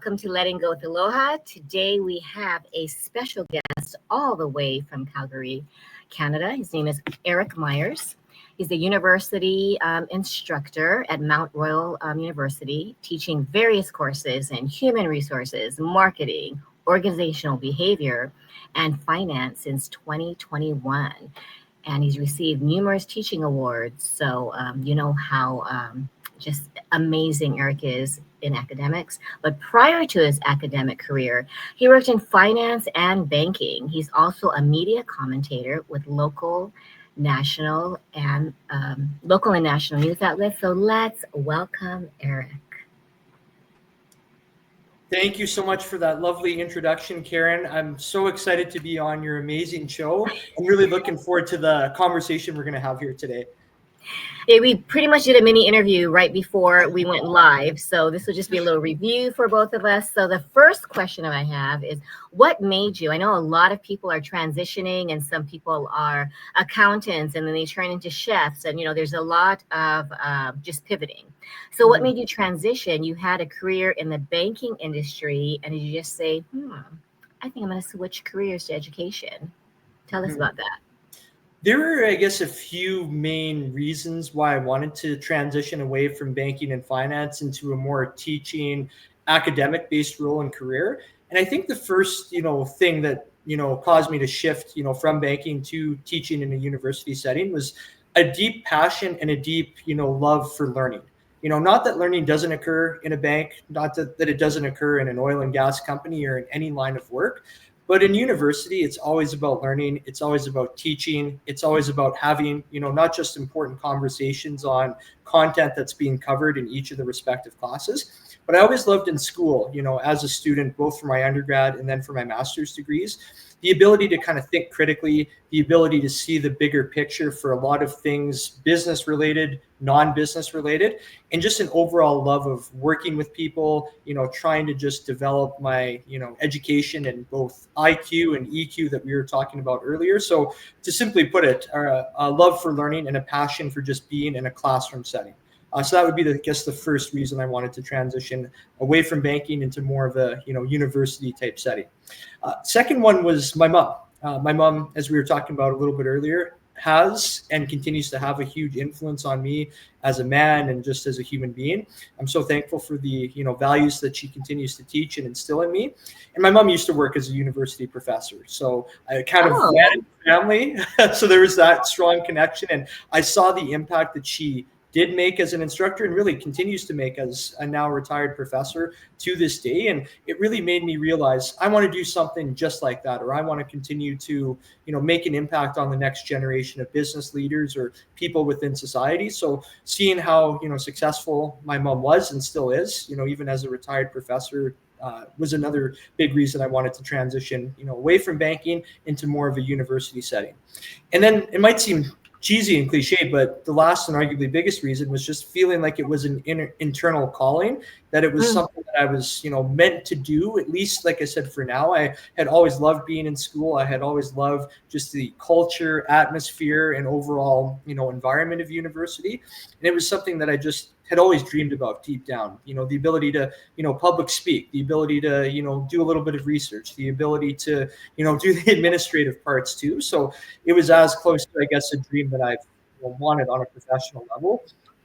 welcome to Letting Go with Aloha. Today we have a special guest all the way from Calgary, Canada. His name is Eric Myers. He's the university instructor at Mount Royal University, teaching various courses in human resources, marketing, organizational behavior, and finance since 2021. And he's received numerous teaching awards. So you know how just amazing Eric is in academics. But prior to his academic career, he worked in finance and banking. He's also a media commentator with local, national, and national news outlets. So let's welcome Eric. Thank you so much for that lovely introduction, Karen. I'm so excited to be on your amazing show. I'm really looking forward to the conversation we're going to have here today. Yeah, we pretty much did a mini interview right before we went live. So this will just be a little review for both of us. So the first question that I have is, what made you? I know a lot of people are transitioning and some people are accountants and then they turn into chefs. And, you know, there's a lot of just pivoting. So what made you transition? You had a career in the banking industry and did you just say, I think I'm going to switch careers to education? Tell us about that. There were, I guess, a few main reasons why I wanted to transition away from banking and finance into a more teaching, academic-based role and career. And I think the first, thing that, caused me to shift, from banking to teaching in a university setting was a deep passion and a deep, love for learning. Not that learning doesn't occur in a bank, not that it doesn't occur in an oil and gas company or in any line of work. But in university, it's always about learning. It's always about teaching. It's always about having, not just important conversations on content that's being covered in each of the respective classes. But I always loved in school, as a student, both for my undergrad and then for my master's degrees, the ability to kind of think critically, the ability to see the bigger picture for a lot of things, business related, non-business related, and just an overall love of working with people, trying to just develop my, education in both IQ and EQ that we were talking about earlier. So to simply put it, a love for learning and a passion for just being in a classroom setting. So that would be, the first reason I wanted to transition away from banking into more of a, university type setting. Second one was my mom. My mom, as we were talking about a little bit earlier, has and continues to have a huge influence on me as a man and just as a human being. I'm so thankful for the, values that she continues to teach and instill in me. And my mom used to work as a university professor. So I kind of ran family. So there was that strong connection. And I saw the impact that she did make as an instructor and really continues to make as a now retired professor to this day. And it really made me realize I want to do something just like that, or I want to continue to, make an impact on the next generation of business leaders or people within society. So seeing how, successful my mom was and still is, even as a retired professor, was another big reason I wanted to transition, away from banking into more of a university setting. And then it might seem cheesy and cliche, but the last and arguably biggest reason was just feeling like it was an internal calling, that it was something that I was, meant to do, at least, like I said, for now. I had always loved being in school. I had always loved just the culture, atmosphere, and overall, environment of university. And it was something that I just had always dreamed about deep down, the ability to, public speak, the ability to, do a little bit of research, the ability to, do the administrative parts too. So it was as close to, I guess, a dream that I've wanted on a professional level.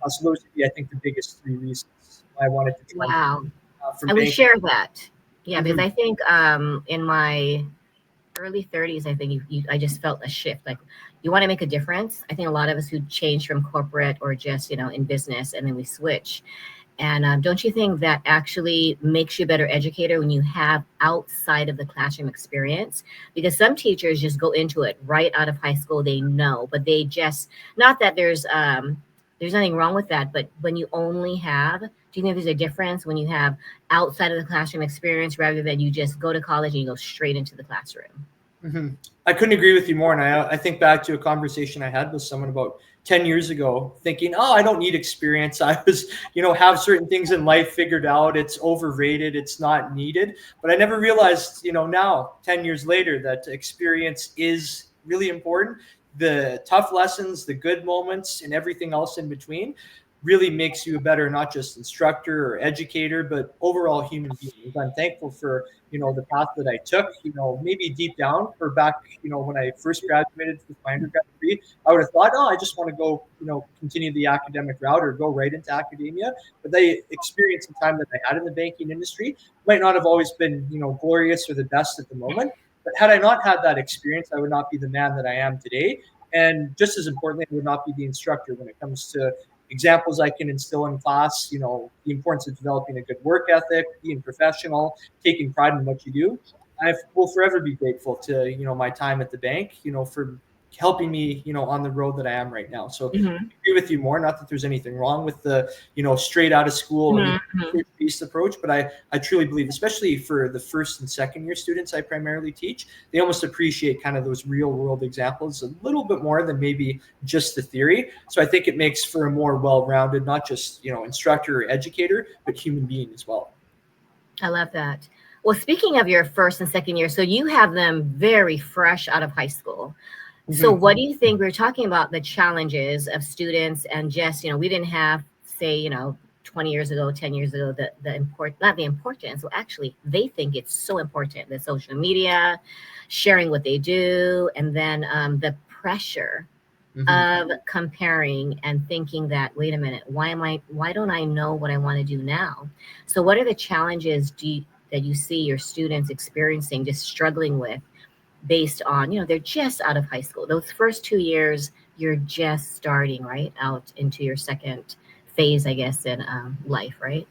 So those would be, I think, the biggest three reasons I wanted to try. Wow. And we share that. Yeah, because I think in my early 30s, I think I just felt a shift. Like, you want to make a difference. I think a lot of us who change from corporate or just, in business, and then we switch. And don't you think that actually makes you a better educator when you have outside of the classroom experience? Because some teachers just go into it right out of high school. They know, but they just, not that there's nothing wrong with that. But when you only have, do you think there's a difference when you have outside of the classroom experience rather than you just go to college and you go straight into the classroom? I couldn't agree with you more. And I think back to a conversation I had with someone about 10 years ago, thinking, I don't need experience. I was, have certain things in life figured out. It's overrated. It's not needed. But I never realized, now 10 years later, that experience is really important. The tough lessons, the good moments, and everything else in between. really makes you a better, not just instructor or educator, but overall human being. I'm thankful for, the path that I took, maybe deep down for back, when I first graduated with my undergrad degree, I would have thought, oh, I just want to go, continue the academic route or go right into academia. But the experience and time that I had in the banking industry might not have always been, glorious or the best at the moment. But had I not had that experience, I would not be the man that I am today. And just as importantly, I would not be the instructor when it comes to examples I can instill in class, the importance of developing a good work ethic, being professional, taking pride in what you do. I will forever be grateful to, my time at the bank, for helping me, on the road that I am right now. So Mm-hmm. I agree with you more. Not that there's anything wrong with the, straight out of school, Mm-hmm. based approach, but I truly believe, especially for the first and second year students I primarily teach, they almost appreciate kind of those real world examples a little bit more than maybe just the theory. So I think it makes for a more well-rounded, not just, instructor or educator, but human being as well. I love that. Well, speaking of your first and second year, so you have them very fresh out of high school. So Mm-hmm. what do you think? We're talking about the challenges of students and just, we didn't have, say, 20 years ago, 10 years ago, not the importance. Well, actually, they think it's so important, the social media, sharing what they do, and then the pressure Mm-hmm. of comparing and thinking that, wait a minute, why don't I know what I want to do now? So what are the challenges that you see your students experiencing, just struggling with, based on, they're just out of high school. Those first 2 years, you're just starting right out into your second phase, I guess, in life, right?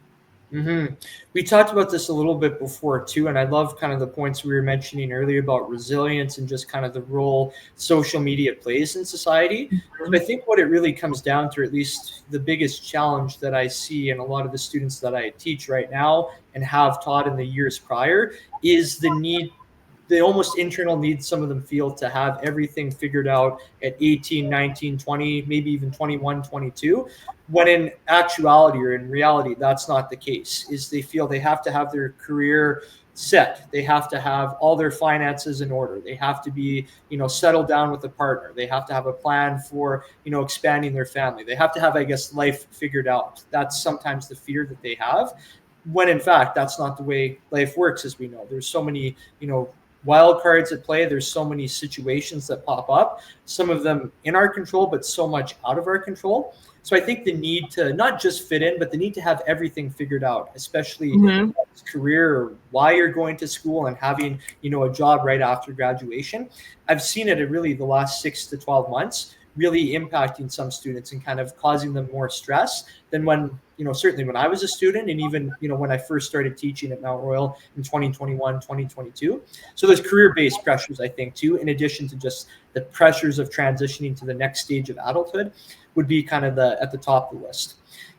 Mm-hmm. We talked about this a little bit before too, and I love kind of the points we were mentioning earlier about resilience and just kind of the role social media plays in society. So I Mhm. think what it really comes down to, or at least the biggest challenge that I see in a lot of the students that I teach right now and have taught in the years prior, is the almost internal need some of them feel to have everything figured out at 18, 19, 20, maybe even 21, 22, when in actuality or in reality that's not the case. Is they feel they have to have their career set, they have to have all their finances in order, they have to be, settled down with a partner, they have to have a plan for, expanding their family, they have to have, I guess, life figured out. That's sometimes the fear that they have, when in fact that's not the way life works. As we know, there's so many, wild cards at play. There's so many situations that pop up, some of them in our control, but so much out of our control. So I think the need to not just fit in, but the need to have everything figured out, especially Mhm. career or why you're going to school and having, a job right after graduation. I've seen it in really the last 6 to 12 months really impacting some students and kind of causing them more stress than when, certainly when I was a student, and even, when I first started teaching at Mount Royal in 2021, 2022. So there's career-based pressures, I think, too, in addition to just the pressures of transitioning to the next stage of adulthood, would be kind of at the top of the list.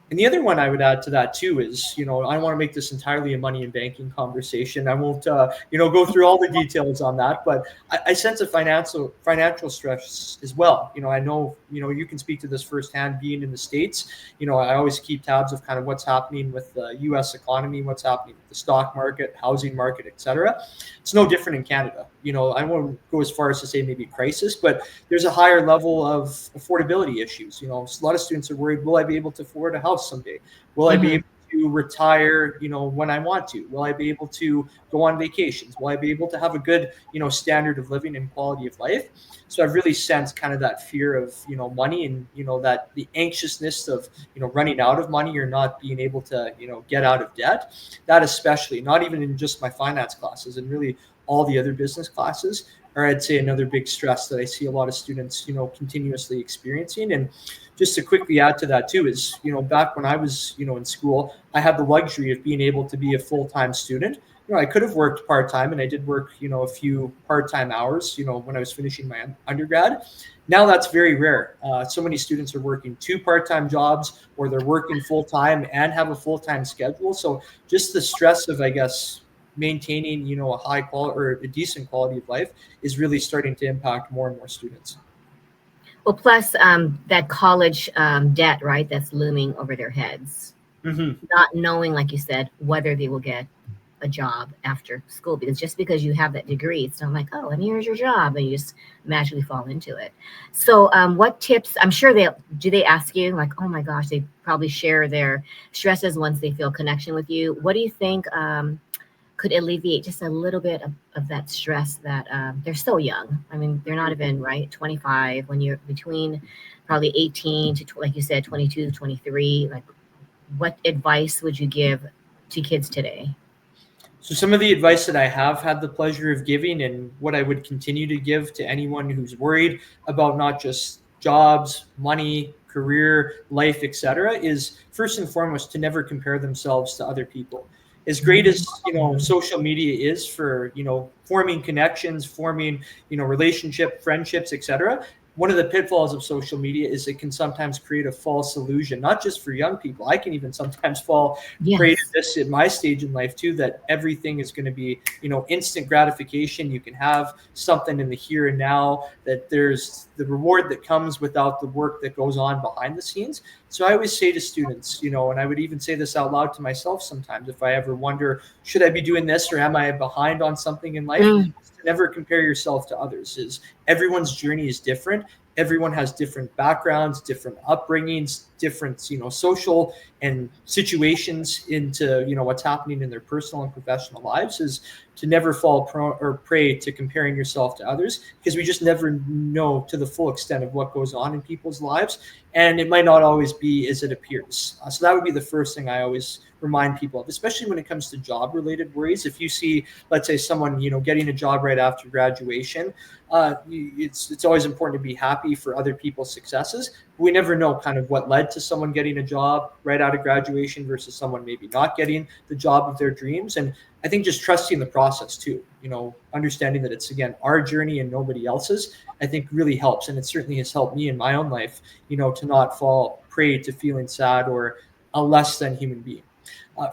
And the other one I would add to that too is, I want to make this entirely a money and banking conversation. I won't, go through all the details on that, but I sense a financial stress as well. I know, you can speak to this firsthand being in the States. I always keep tabs of kind of what's happening with the U.S. economy, what's happening with the stock market, housing market, etc. It's no different in Canada. I won't go as far as to say maybe crisis, but there's a higher level of affordability issues. A lot of students are worried, will I be able to afford a house someday? Will I be Mhm. able to retire, when I want to? Will I be able to go on vacations? Will I be able to have a good, standard of living and quality of life? So I've really sensed kind of that fear of, money, and, that the anxiousness of, running out of money or not being able to, get out of debt. That especially, not even in just my finance classes, and really all the other business classes, or I'd say another big stress that I see a lot of students, continuously experiencing. And just to quickly add to that too is, back when I was, in school, I had the luxury of being able to be a full-time student. I could have worked part-time, and I did work, a few part-time hours, when I was finishing my undergrad. Now that's very rare. So many students are working two part-time jobs, or they're working full-time and have a full-time schedule. So just the stress of, I guess, maintaining, a high quality or a decent quality of life is really starting to impact more and more students. Well, plus that college debt, right? That's looming over their heads, Mm-hmm. not knowing, like you said, whether they will get a job after school, because just because you have that degree, it's not like, oh, and here's your job, and you just magically fall into it. So, what tips? I'm sure they ask you, like, oh my gosh, they probably share their stresses once they feel connection with you. What do you think could alleviate just a little bit of that stress that they're so young? I mean, they're not even right 25 when you're between probably 18 to like you said 22 to 23. Like, what advice would you give to kids today? So some of the advice that I have had the pleasure of giving and what I would continue to give to anyone who's worried about not just jobs, money, career, life, etc., is first and foremost to never compare themselves to other people. As great as social media is for forming connections, forming relationship, friendships, etc., one of the pitfalls of social media is it can sometimes create a false illusion, not just for young people. I can even sometimes fall prey to Yes. this at my stage in life too, that everything is going to be instant gratification. You can have something in the here and now, that there's the reward that comes without the work that goes on behind the scenes. So I always say to students, and I would even say this out loud to myself sometimes, if I ever wonder, should I be doing this or am I behind on something in life, Mm, to never compare yourself to others. Is everyone's journey is different. Everyone has different backgrounds, different upbringings, different social and situations into what's happening in their personal and professional lives. Is to never fall prey to comparing yourself to others, because we just never know to the full extent of what goes on in people's lives, and it might not always be as it appears. So that would be the first thing I always remind people of, especially when it comes to job related worries. If you see, let's say, someone getting a job right after graduation, it's always important to be happy for other people's successes. We never know kind of what led to someone getting a job right out of graduation versus someone maybe not getting the job of their dreams. And I think just trusting the process too, understanding that it's, again, our journey and nobody else's, I think really helps. And it certainly has helped me in my own life, to not fall prey to feeling sad or a less than human being.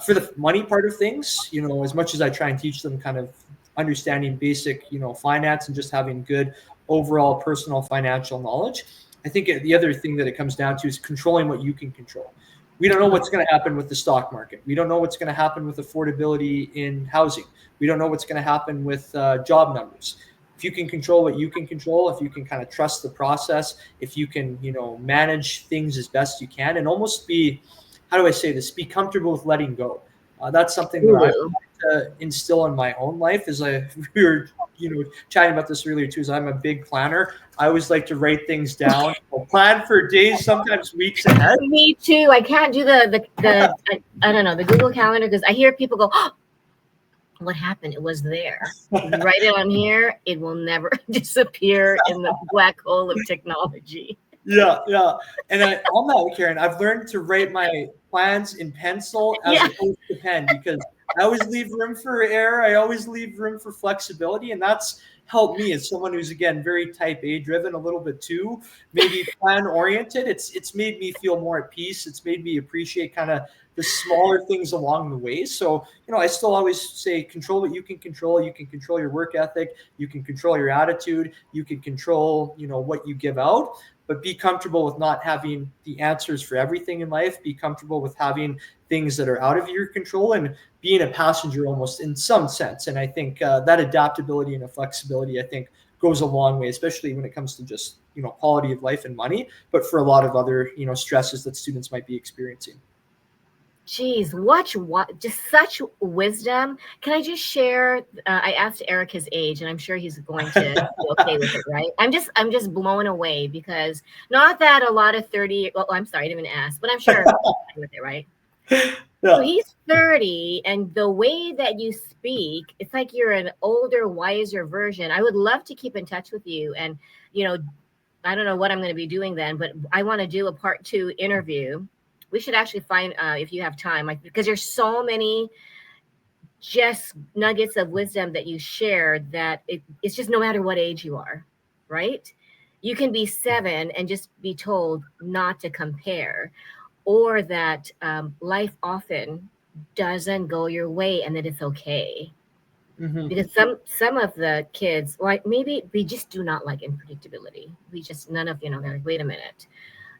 For the money part of things, as much as I try and teach them kind of understanding basic, finance and just having good overall personal financial knowledge, I think the other thing that it comes down to is controlling what you can control. We don't know what's going to happen with the stock market. We don't know what's going to happen with affordability in housing. We don't know what's going to happen with job numbers. If you can control what you can control, if you can kind of trust the process, if you can, manage things as best you can, and almost be, how do I say this, be comfortable with letting go. That's something that I Hulu. instill in my own life. As we were, chatting about this earlier too, is I'm a big planner. I always like to write things down, plan for days, sometimes weeks ahead. Me too. I can't do the I don't know, the Google Calendar, because I hear people go, oh, what happened? It was there. If you write it on here, it will never disappear in the black hole of technology. Yeah, yeah. And on that, Karen, I've learned to write my plans in pencil as Yeah. opposed to pen, because I always leave room for error. I always leave room for flexibility. And that's helped me as someone who's, again, very type A driven, a little bit too, maybe plan oriented. It's made me feel more at peace. It's made me appreciate kind of the smaller things along the way. So, I still always say control what you can control. You can control your work ethic. You can control your attitude. You can control, what you give out, but be comfortable with not having the answers for everything in life. Be comfortable with having things that are out of your control and being a passenger almost in some sense. And I think that adaptability and flexibility, I think, goes a long way, especially when it comes to just, quality of life and money, but for a lot of other, stresses that students might be experiencing. Geez, what just such wisdom. Can I just share? I asked Eric his age, and I'm sure he's going to be okay with it, right? I'm just blown away, because not that a lot of 30. Well, I'm sorry, I didn't even ask, but I'm sure he's fine with it, right? So Yeah. he's 30, and the way that you speak, it's like you're an older, wiser version. I would love to keep in touch with you, and you know, I don't know what I'm going to be doing then, but I want to do a part two interview. We should actually find, if you have time, like, because there's so many just nuggets of wisdom that you share, that it's just no matter what age you are, right? You can be 7 and just be told not to compare, or that life often doesn't go your way and that it's okay. Mhm. Because some of the kids, like, maybe we just do not like unpredictability. We just, none of, they're like, wait a minute,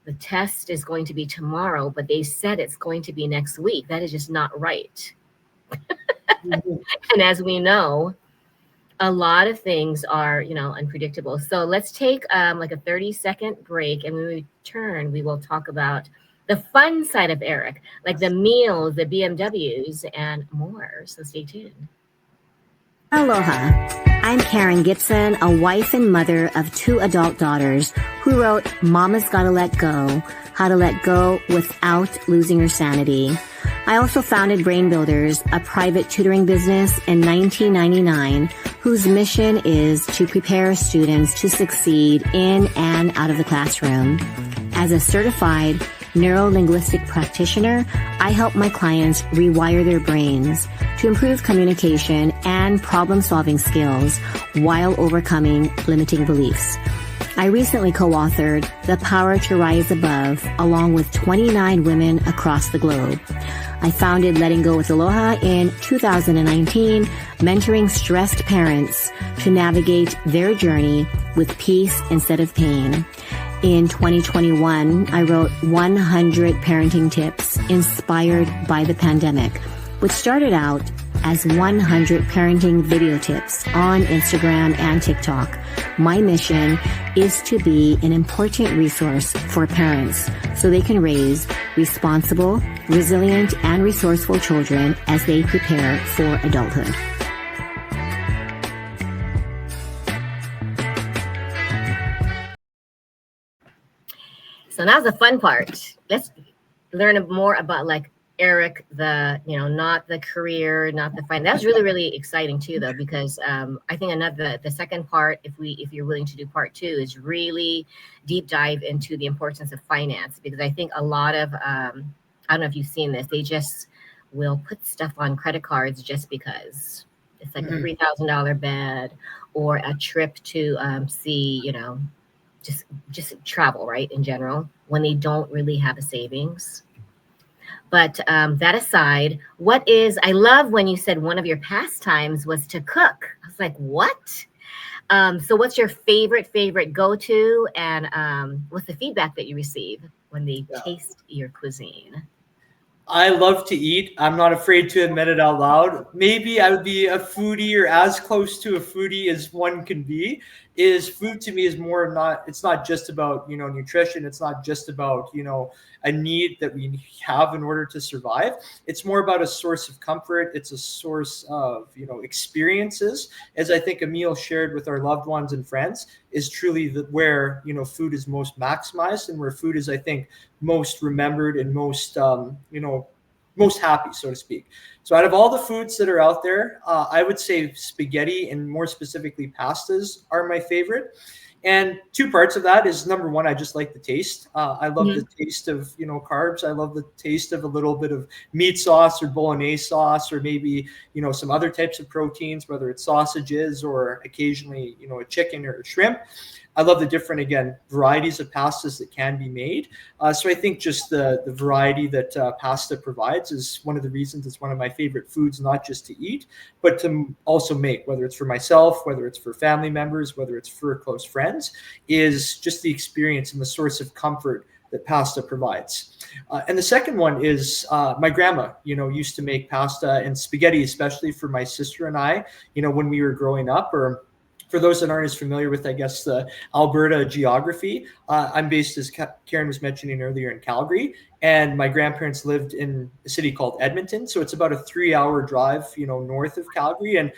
the test is going to be tomorrow, but they said it's going to be next week. That is just not right. Mhm. And as we know, a lot of things are, unpredictable. So let's take like a 30-second break. And when we return, we will talk about the fun side of Eric, like the meals, the BMWs, and more. So stay tuned. Aloha. I'm Karen Gibson, a wife and mother of 2 adult daughters who wrote Mama's Gotta Let Go, How to Let Go Without Losing Your Sanity. I also founded Brain Builders, a private tutoring business in 1999 whose mission is to prepare students to succeed in and out of the classroom. As a certified neuro-linguistic practitioner, I help my clients rewire their brains to improve communication and problem-solving skills while overcoming limiting beliefs. I recently co-authored The Power to Rise Above along with 29 women across the globe. I founded Letting Go with Aloha in 2019, mentoring stressed parents to navigate their journey with peace instead of pain. In 2021, I wrote 100 parenting tips inspired by the pandemic, which started out as 100 parenting video tips on Instagram and TikTok. My mission is to be an important resource for parents so they can raise responsible, resilient, and resourceful children as they prepare for adulthood. So now's the fun part. Let's learn more about like Eric, not the career, not the fine. That's really, really exciting too, though, because I think the second part, if you're willing to do part 2, is really deep dive into the importance of finance, because I think a lot of I don't know if you've seen this, they just will put stuff on credit cards just because it's like a $3,000 bed or a trip to see, just travel, right, in general, when they don't really have a savings. But that aside, I love when you said one of your pastimes was to cook. I was like, what? So what's your favorite go-to, and what's the feedback that you receive when they taste your cuisine? I love to eat. I'm not afraid to admit it out loud. Maybe I would be a foodie, or as close to a foodie as one can be. Is food to me is more not, it's not just about, nutrition. It's not just about, a need that we have in order to survive. It's more about a source of comfort. It's a source of, experiences. As I think a meal shared with our loved ones and friends is truly where, food is most maximized, and where food is, I think, most remembered and most, most happy, so to speak. So out of all the foods that are out there, I would say spaghetti, and more specifically pastas, are my favorite. And 2 parts of that is, number one, I just like the taste. I love the taste of, carbs. I love the taste of a little bit of meat sauce or bolognese sauce, or maybe, some other types of proteins, whether it's sausages or occasionally, a chicken or a shrimp. I love the different, again, varieties of pastas that can be made. So I think just the variety that pasta provides is one of the reasons it's one of my favorite foods, not just to eat, but to also make, whether it's for myself, whether it's for family members, whether it's for close friends, is just the experience and the source of comfort that pasta provides. And the second one is my grandma, used to make pasta and spaghetti, especially for my sister and I, when we were growing up. Or for those that aren't as familiar with, I guess, the Alberta geography, I'm based, as Karen was mentioning earlier, in Calgary, and my grandparents lived in a city called Edmonton. So it's about a 3-hour drive, north of Calgary. And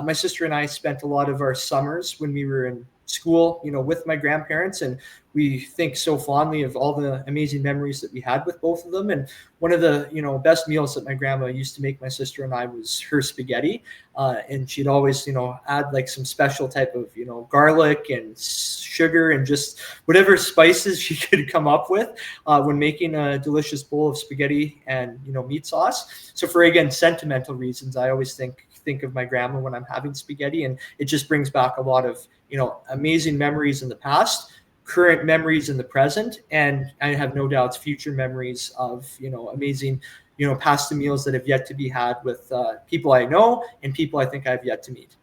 my sister and I spent a lot of our summers when we were in school, with my grandparents, and we think so fondly of all the amazing memories that we had with both of them. And one of the, best meals that my grandma used to make my sister and I was her spaghetti. And she'd always, add like some special type of, garlic and sugar and just whatever spices she could come up with when making a delicious bowl of spaghetti and, meat sauce. So for, again, sentimental reasons, I always think of my grandma when I'm having spaghetti, and it just brings back a lot of, amazing memories in the past, current memories in the present, and I have no doubts future memories of, amazing, pasta meals that have yet to be had with people I know and people I think I've yet to meet.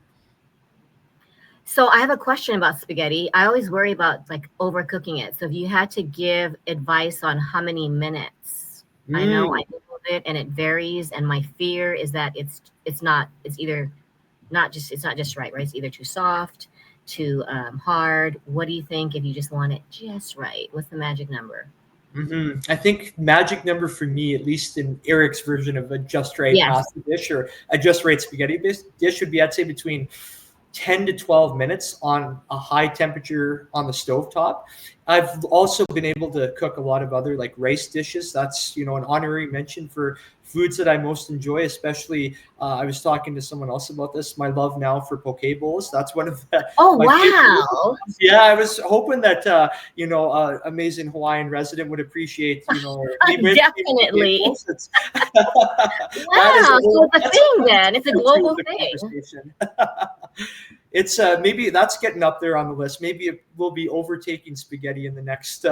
So I have a question about spaghetti. I always worry about like overcooking it. So if you had to give advice on how many minutes, I know it, and it varies. And my fear is that it's not it's either not just it's not just right, right? It's either too soft, too hard. What do you think if you just want it just right? What's the magic number? I think magic number for me, at least in Eric's version of a just right Yes. pasta dish or a just right spaghetti dish, would be, I'd say, between 10 to 12 minutes on a high temperature on the stovetop. I've also been able to cook a lot of other like rice dishes. That's, an honorary mention for foods that I most enjoy, especially I was talking to someone else about this, my love now for poke bowls. That's one of Oh, my favorite. wow. Yeah, I was hoping that amazing Hawaiian resident would appreciate me with Definitely. bowls. That is Wow. So it's a thing then. It's a global the thing. conversation. It's maybe that's getting up there on the list. Maybe it will be overtaking spaghetti in the next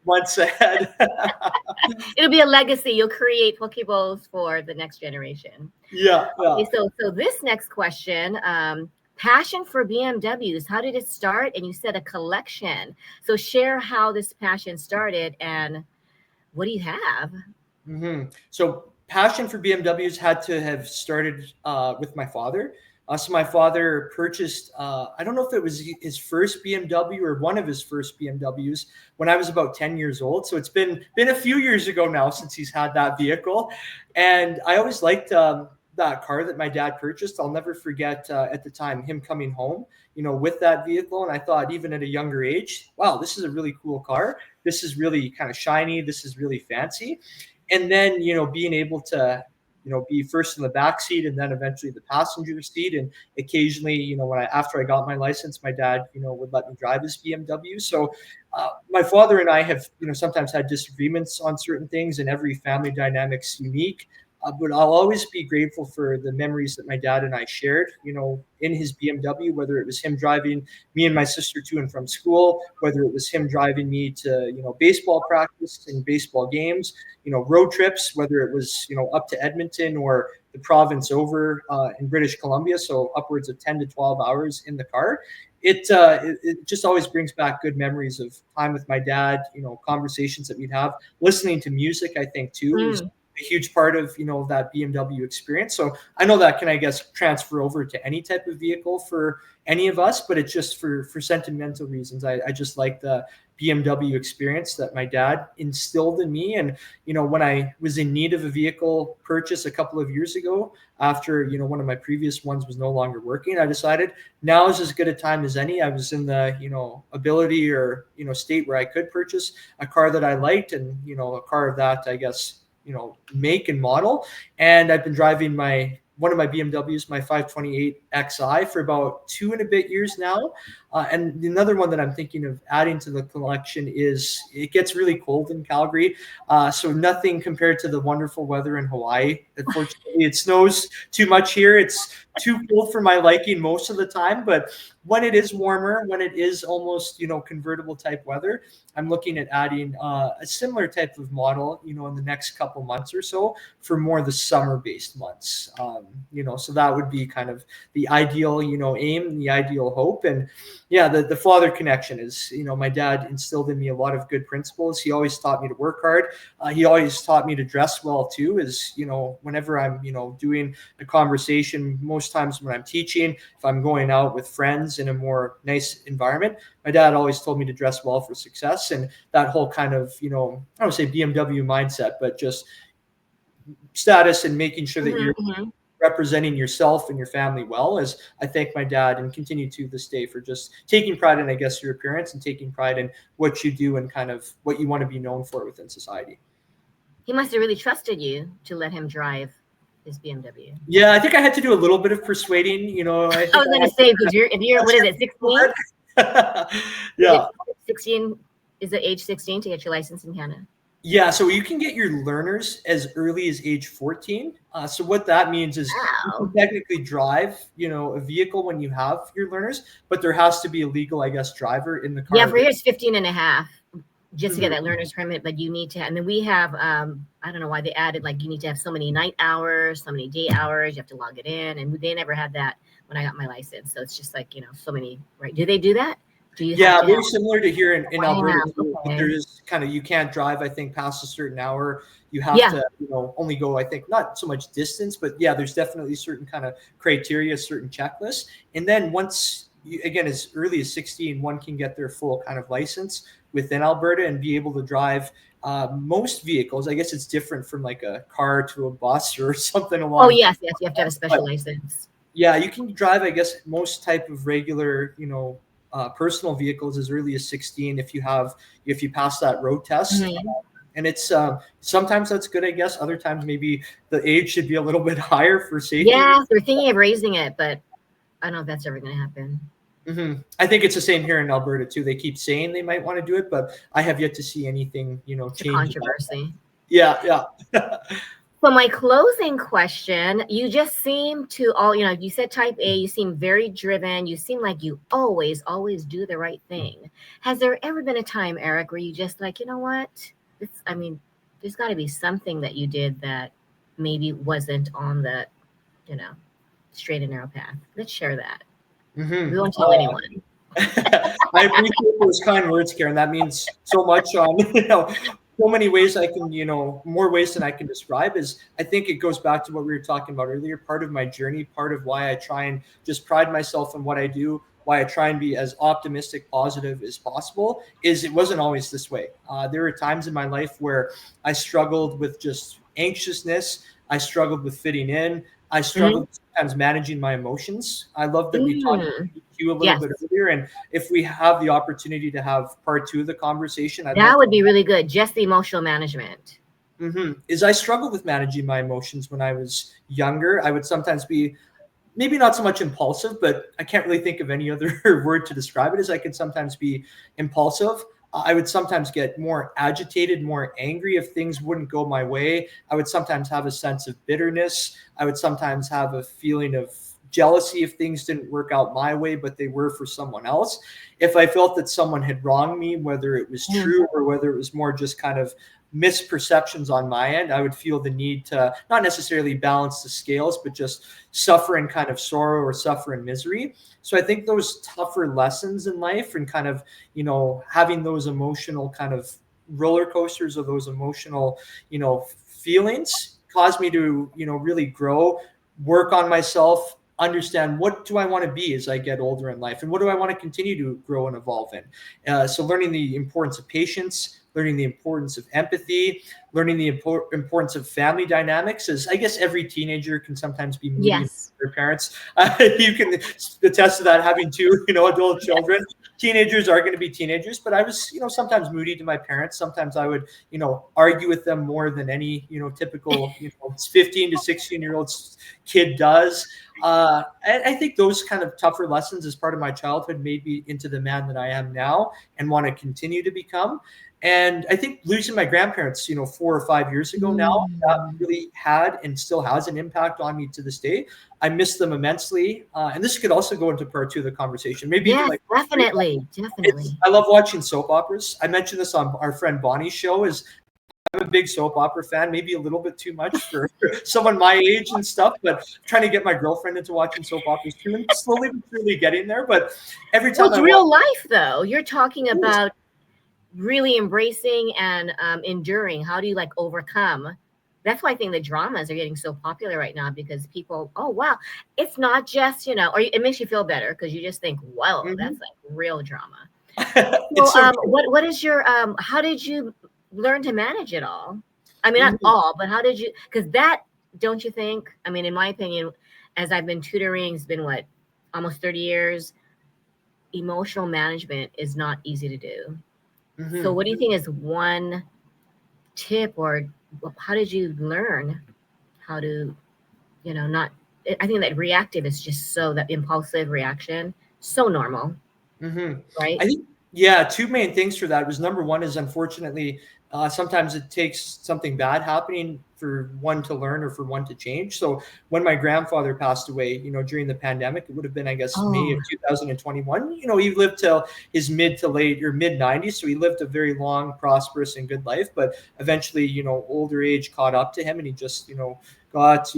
months ahead. It'll be a legacy. You'll create poke bowls for the next generation. Yeah. Okay, so this next question, passion for BMWs. How did it start? And you said a collection. So share how this passion started and what do you have? So passion for BMWs had to have started with my father. So my father purchased, I don't know if it was his first BMW or one of his first BMWs when I was about 10 years old. So it's been a few years ago now since he's had that vehicle. And I always liked that car that my dad purchased. I'll never forget at the time him coming home, with that vehicle. And I thought, even at a younger age, wow, this is a really cool car. This is really kind of shiny. This is really fancy. And then, being able to be first in the back seat and then eventually the passenger seat. And occasionally, after I got my license, my dad, would let me drive his BMW. So my father and I have, sometimes had disagreements on certain things, and every family dynamic's unique. But I'll always be grateful for the memories that my dad and I shared, in his BMW, whether it was him driving me and my sister to and from school, whether it was him driving me to, baseball practice and baseball games, road trips, whether it was, up to Edmonton or the province over in British Columbia. So upwards of 10 to 12 hours in the car. It just always brings back good memories of time with my dad, conversations that we'd have, listening to music, I think, too. Was a huge part of that BMW experience. So I know that can, I guess, transfer over to any type of vehicle for any of us, but it's just for sentimental reasons. I just like the BMW experience that my dad instilled in me. And when I was in need of a vehicle purchase a couple of years ago, after one of my previous ones was no longer working, I decided now is as good a time as any. I was in the ability or state where I could purchase a car that I liked, and a car of that, I guess, make and model. And I've been driving one of my BMWs, my 528 Xi, for about 2 and a bit years now. And another one that I'm thinking of adding to the collection is, it gets really cold in Calgary. So nothing compared to the wonderful weather in Hawaii. Unfortunately, it snows too much here. It's too cold for my liking most of the time. But when it is warmer, when it is almost, convertible type weather, I'm looking at adding a similar type of model, in the next couple months or so, for more of the summer-based months. So that would be kind of the ideal, aim, the ideal hope. And yeah, the father connection is, my dad instilled in me a lot of good principles. He always taught me to work hard. He always taught me to dress well too, is, whenever I'm, doing a conversation, most times when I'm teaching, if I'm going out with friends in a more nice environment, my dad always told me to dress well for success. And that whole kind of, I don't want to say BMW mindset, but just status and making sure that you're representing yourself and your family well, as I thank my dad and continue to this day for just taking pride in, I guess, your appearance and taking pride in what you do and kind of what you want to be known for within society. He must have really trusted you to let him drive his BMW. Yeah, I think I had to do a little bit of persuading. I was going to say, because if you're, what is it, 16? Yeah. 16 is the age 16 to get your license in Canada? Yeah, so you can get your learners as early as age 14. So what that means is you can technically drive, a vehicle when you have your learners, but there has to be a legal, I guess, driver in the car. Yeah, for here it's 15 and a half just to get that learner's permit, but you need to, and then we have, I don't know why they added, like, you need to have so many night hours, so many day hours, you have to log it in, and they never had that when I got my license. So it's just like, so many, right? Do they do that? Do you have Yeah, to have? very similar to here in Alberta Wow. too. But there Okay. is kind of, you can't drive, I think, past a certain hour. You have Yeah. to, only go, I think, not so much distance, but yeah, there's definitely certain kind of criteria, certain checklists. And then once you, again, as early as 16, one can get their full kind of license within Alberta and be able to drive most vehicles. I guess it's different from like a car to a bus or something Oh, along. yes, yes. You have to have a special license. Yeah, you can drive, I guess, most type of regular, personal vehicles as early as 16 if you pass that road test. Mhm. And it's sometimes that's good, I guess. Other times maybe the age should be a little bit higher for safety. Yeah, they're thinking of raising it, but I don't know if that's ever going to happen. I think it's the same here in Alberta too. They keep saying they might want to do it, but I have yet to see anything, It's a change. controversy. Yeah, yeah. So my closing question, you just seem to you said type A, you seem very driven. You seem like you always do the right thing. Has there ever been a time, Eric, where you just like, you know what? I mean, there's got to be something that you did that maybe wasn't on the, you know, straight and narrow path. Let's share that. We hmm won't tell anyone. I appreciate those kind words, Karen. That means so much on so many ways I can, more ways than I can describe. Is I think it goes back to what we were talking about earlier. Part of my journey, part of why I try and just pride myself in what I do, why I try and be as optimistic, positive as possible, is it wasn't always this way. There were times in my life where I struggled with just anxiousness. I struggled with fitting in. I Mhm. struggled sometimes managing my emotions. I love that we talked Mm, you a little yes, bit earlier. And if we have the opportunity to have part two of the conversation, I'd that love to. would be really good. Just the emotional management. Is I struggled with managing my emotions when I was younger. I would sometimes be maybe not so much impulsive, but I can't really think of any other word to describe it. As I could sometimes be impulsive. I would sometimes get more agitated, more angry if things wouldn't go my way. I would sometimes have a sense of bitterness. I would sometimes have a feeling of jealousy if things didn't work out my way, but they were for someone else. If I felt that someone had wronged me, whether it was Mhm. true or whether it was more just kind of misperceptions on my end, I would feel the need to not necessarily balance the scales, but just suffer in kind of sorrow or suffer in misery. So I think those tougher lessons in life and kind of, having those emotional kind of roller coasters of those emotional, feelings caused me to, really grow, work on myself, understand what do I want to be as I get older in life and what do I want to continue to grow and evolve in. So learning the importance of patience, learning the importance of empathy, learning the importance of family dynamics. As I guess every teenager can sometimes be moody and Yes. their parents. You can attest to that having two, adult children. Teenagers are going to be teenagers, but I was, sometimes moody to my parents. Sometimes I would, argue with them more than any, typical, 15 to 16-year-old kid does. And I think those kind of tougher lessons as part of my childhood made me into the man that I am now and want to continue to become. And I think losing my grandparents, 4 or 5 years ago now, that Mm. really had and still has an impact on me to this day. I miss them immensely. And this could also go into part two of the conversation, maybe even Yes, like definitely, definitely. I love watching soap operas. I mentioned this on our friend Bonnie's show. Is I'm a big soap opera fan, maybe a little bit too much for someone my age and stuff, but trying to get my girlfriend into watching soap operas too, and slowly but surely getting there. But every Well, time it's I watch real life, though. You're talking about really embracing and enduring. How do you like overcome? That's why I think the dramas are getting so popular right now because people, oh wow, it's not just or it makes you feel better because you just think, whoa, that's Mhm. like real drama. It's So, so true. what is your how did you learn to manage it all? I mean, not Mhm. all, but how did you? Because that, don't you think? I mean, in my opinion, as I've been tutoring, it's been what, almost 30 years. Emotional management is not easy to do. So, Mhm. what do you think is one tip, or how did you learn how to, not? I think that reactive is just so that impulsive reaction, so normal, Mhm. right? I think, yeah, two main things for that was number one is unfortunately, sometimes it takes something bad happening for one to learn or for one to change. So when my grandfather passed away, during the pandemic, it would have been, I guess, May Oh, of 2021. He lived till his mid to late or mid 90s. So he lived a very long, prosperous, and good life. But eventually, older age caught up to him and he just, got,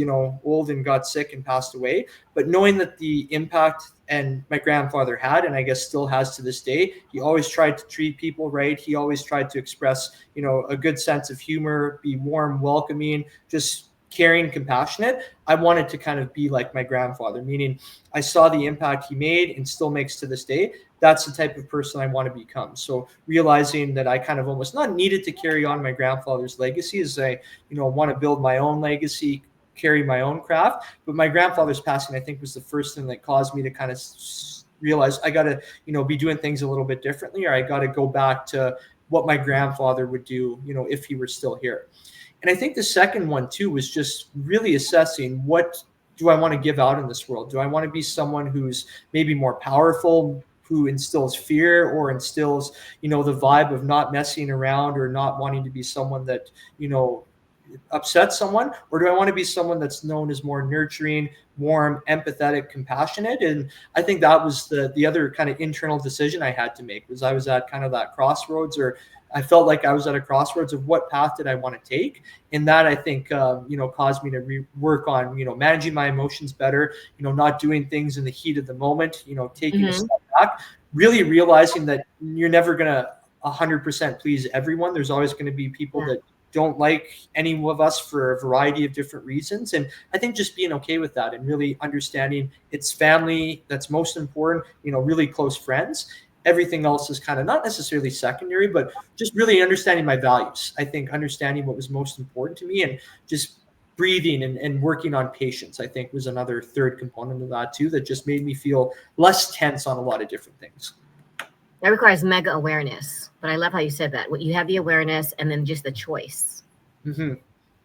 old and got sick and passed away. But knowing that the impact and my grandfather had, and I guess still has to this day, he always tried to treat people right. He always tried to express, a good sense of humor, be warm, welcoming, just caring, compassionate. I wanted to kind of be like my grandfather, meaning I saw the impact he made and still makes to this day. That's the type of person I want to become. So realizing that I kind of almost not needed to carry on my grandfather's legacy, as I, want to build my own legacy, carry my own craft. But my grandfather's passing, I think, was the first thing that caused me to kind of realize I got to, be doing things a little bit differently, or I got to go back to what my grandfather would do, if he were still here. And I think the second one too was just really assessing, what do I want to give out in this world? Do I want to be someone who's maybe more powerful, who instills fear or instills, the vibe of not messing around or not wanting to be someone that, upset someone? Or do I want to be someone that's known as more nurturing, warm, empathetic, compassionate? And I think that was the other kind of internal decision I had to make, was I was at kind of that crossroads, or I felt like I was at a crossroads of what path did I want to take. And that, I think, caused me to work on, managing my emotions better, not doing things in the heat of the moment, taking a step back, really realizing that you're never going to 100% please everyone. There's always going to be people that don't like any of us for a variety of different reasons. And I think just being okay with that and really understanding it's family that's most important, really close friends. Everything else is kind of not necessarily secondary, but just really understanding my values. I think understanding what was most important to me, and just breathing and working on patience, I think, was another third component of that too, that just made me feel less tense on a lot of different things. That requires mega awareness. But I love how you said that. You have the awareness and then just the choice. Mm-hmm.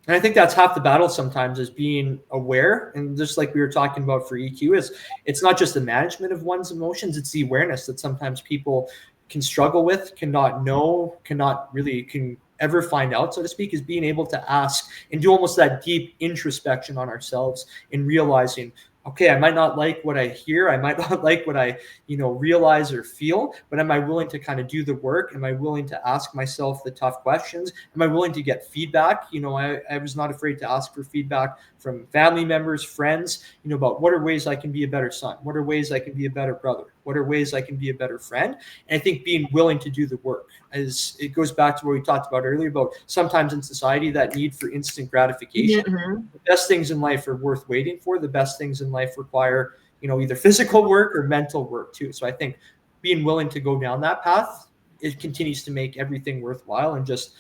And I think that's half the battle sometimes, is being aware. And just like we were talking about for EQ, is it's not just the management of one's emotions, it's the awareness that sometimes people can struggle with, cannot know, can ever find out, so to speak, is being able to ask and do almost that deep introspection on ourselves, and realizing, okay, I might not like what I hear, I might not like what I, realize or feel, but am I willing to kind of do the work? Am I willing to ask myself the tough questions? Am I willing to get feedback? I was not afraid to ask for feedback from family members, friends, about what are ways I can be a better son? What are ways I can be a better brother? What are ways I can be a better friend? And I think being willing to do the work, as it goes back to what we talked about earlier, about sometimes in society, that need for instant gratification. Mm-hmm. The best things in life are worth waiting for. The best things in life require, either physical work or mental work too. So I think being willing to go down that path, it continues to make everything worthwhile and just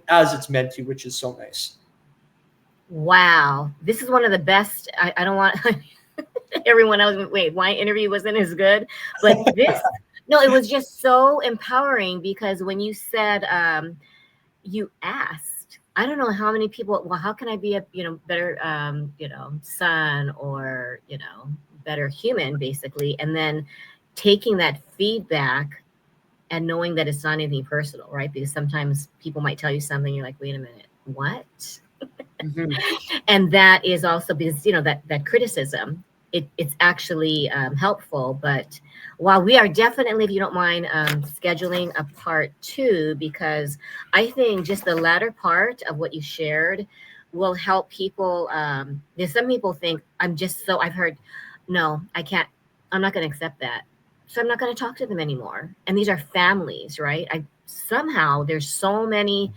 as it's meant to, which is so nice. Wow. This is one of the best. I don't want everyone else. Wait, my interview wasn't as good, but this, no, it was just so empowering, because when you said, you asked, I don't know how many people, well, how can I be a, better, son, or, better human, basically. And then taking that feedback and knowing that it's not anything personal, right? Because sometimes people might tell you something, you're like, wait a minute, what? Mm-hmm. And that is also because, that criticism, it's actually helpful. But while we are definitely, if you don't mind, scheduling a part 2, because I think just the latter part of what you shared will help people. There's some people think I've heard, no, I can't, I'm not going to accept that, so I'm not going to talk to them anymore. And these are families, right? Somehow there's so many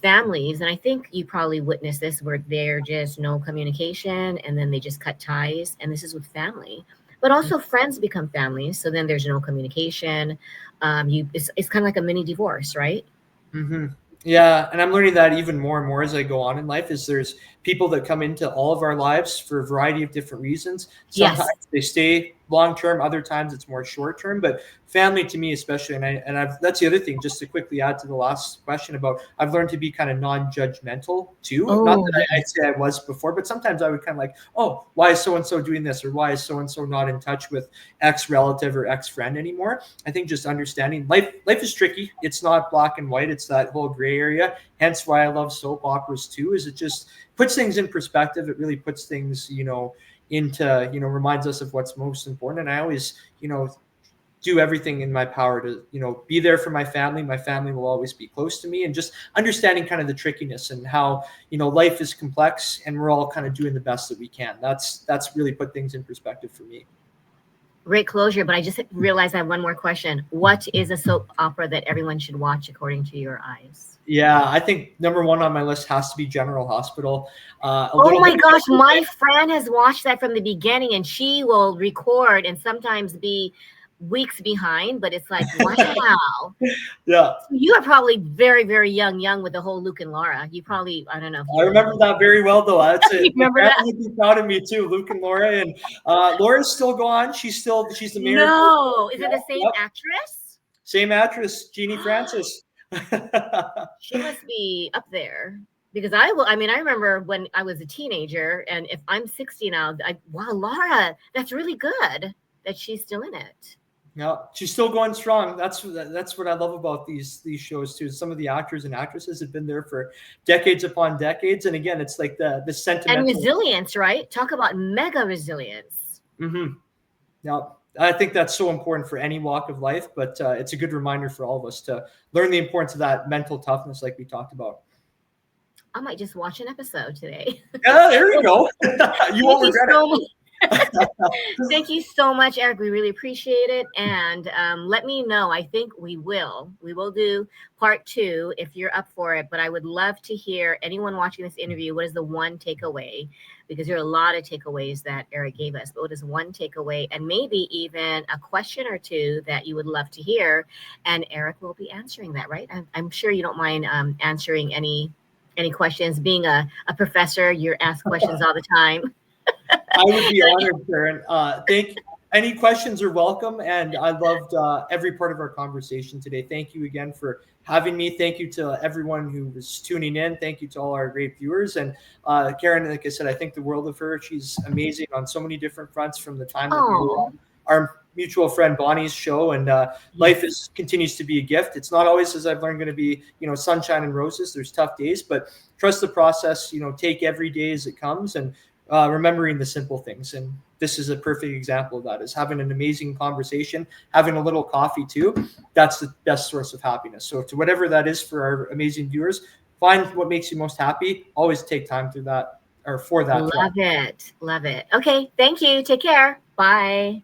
families, and I think you probably witnessed this, where there just no communication, and then they just cut ties. And this is with family, but also friends become families. So then there's no communication. It's kind of like a mini divorce, right? Mm-hmm. Yeah, and I'm learning that even more and more as I go on in life, is there's people that come into all of our lives for a variety of different reasons. Sometimes they stay long term, other times it's more short term. But family, to me especially, and I've that's the other thing, just to quickly add to the last question, about I've learned to be kind of non-judgmental too. Not that I'd say I was before, but sometimes I would kind of like, oh, why is so and so doing this, or why is so and so not in touch with X relative or X friend anymore? I think just understanding life is tricky. It's not black and white. It's that whole gray area. Hence why I love soap operas too, is it just puts things in perspective. It really puts things, into, reminds us of what's most important. And I always, do everything in my power to, be there for my family. My family will always be close to me, and just understanding kind of the trickiness and how, life is complex and we're all kind of doing the best that we can. That's really put things in perspective for me. Great closure, but I just realized I have one more question. What is a soap opera that everyone should watch according to your eyes? Yeah, I think number one on my list has to be General Hospital. Oh my gosh, my friend has watched that from the beginning, and she will record and sometimes be weeks behind, but it's like, wow. Yeah. You are probably very, very young with the whole Luke and Laura. You probably, I don't know. If you I remember that very well, though. That's it. Remember that? Would be proud of me too, Luke and Laura. And Laura's still gone. She's the mayor. No, is it the same actress? Same actress, Jeannie Francis. She must be up there. Because I remember when I was a teenager, and if I'm 60 now, wow, Laura, that's really good that she's still in it. Yeah, she's still going strong. That's what I love about these shows too. Some of the actors and actresses have been there for decades upon decades, and again, it's like the sentimental and resilience, right? Talk about mega resilience. Mm-hmm. Yeah, I think that's so important for any walk of life, but it's a good reminder for all of us to learn the importance of that mental toughness, like we talked about. I might just watch an episode today. Yeah, there you go. You won't regret it. Thank you so much, Eric. We really appreciate it. And let me know. I think we will do part 2 if you're up for it. But I would love to hear anyone watching this interview. What is the one takeaway? Because there are a lot of takeaways that Eric gave us. But what is one takeaway? And maybe even a question or two that you would love to hear. And Eric will be answering that, right? I'm sure you don't mind answering any questions. Being a professor, you're asked questions all the time. I would be honored, Karen. Any questions are welcome, and I loved every part of our conversation today. Thank you again for having me. Thank you to everyone who was tuning in. Thank you to all our great viewers. And Karen, like I said, I think the world of her. She's amazing on so many different fronts from the time that we were on our mutual friend Bonnie's show, and life continues to be a gift. It's not always, as I've learned, going to be sunshine and roses. There's tough days, but trust the process. Take every day as it comes, and remembering the simple things. And this is a perfect example of that, is having an amazing conversation, having a little coffee too. That's the best source of happiness. So to whatever that is for our amazing viewers, find what makes you most happy. Always take time through that, or for that. Love it. Okay. Thank you. Take care. Bye.